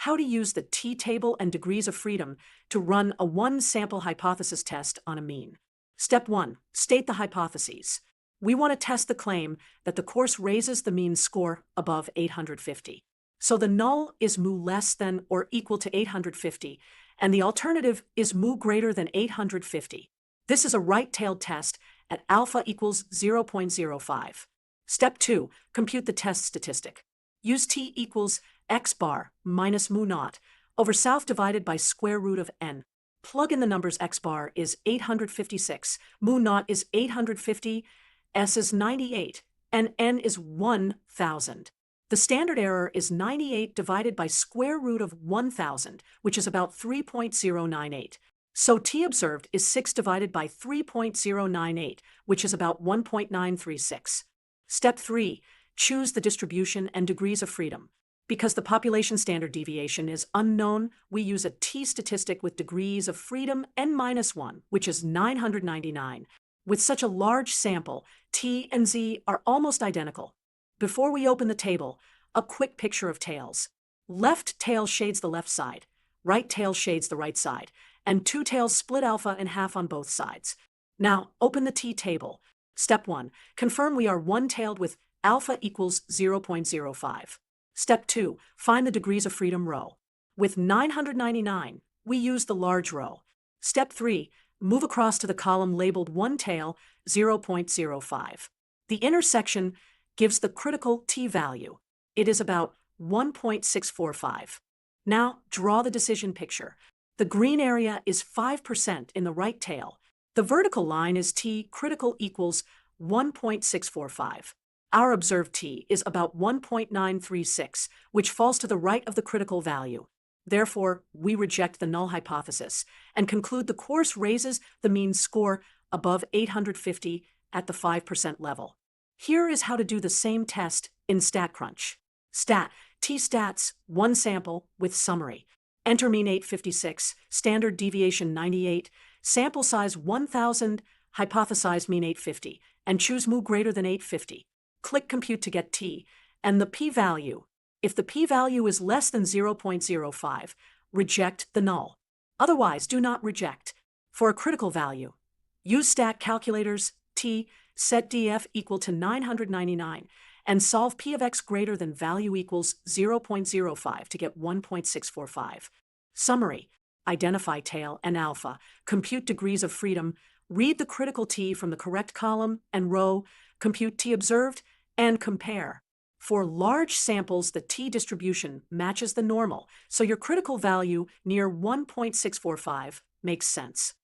how to use the t-table and degrees of freedom to run a one-sample hypothesis test on a mean. Step 1. State the hypotheses. We want to test the claim that the course raises the mean score above 850. So the null is mu less than or equal to 850, and the alternative is mu greater than 850. This is a right-tailed test at alpha equals 0.05. Step 2. Compute the test statistic. Use t equals x bar minus mu naught over south divided by square root of n. Plug in the numbers. X bar is 856, mu naught is 850, s is 98, and n is 1000. The standard error is 98 divided by square root of 1000, which is about 3.098. So t observed is 6 divided by 3.098, which is about 1.936. Step 3. Choose the distribution and degrees of freedom. Because the population standard deviation is unknown, we use a t-statistic with degrees of freedom n-1, which is 999. With such a large sample, t and z are almost identical. Before we open the table, a quick picture of tails. Left tail shades the left side, right tail shades the right side, and two tails split alpha in half on both sides. Now, open the t-table. Step 1. Confirm we are one-tailed with alpha equals 0.05. Step 2. Find the degrees of freedom row. With 999, we use the large row. Step 3. Move across to the column labeled one tail 0.05. The intersection gives the critical t-value. It is about 1.645. Now, draw the decision picture. The green area is 5% in the right tail. The vertical line is t critical equals 1.645. Our observed t is about 1.936, which falls to the right of the critical value. Therefore, we reject the null hypothesis and conclude the course raises the mean score above 850 at the 5% level. Here is how to do the same test in StatCrunch. Stat, t-stats, one sample with summary. Enter mean 856, standard deviation 98, sample size 1000, hypothesized mean 850, and choose mu greater than 850. Click compute to get t, and the p-value. If the p-value is less than 0.05, reject the null. Otherwise, do not reject. For a critical value, use stat calculators, t, set df equal to 999, and solve p of x greater than value equals 0.05 to get 1.645. Summary. Identify tail and alpha, compute degrees of freedom, read the critical t from the correct column and row, compute t observed, and compare. For large samples, the t distribution matches the normal, so your critical value near 1.645 makes sense.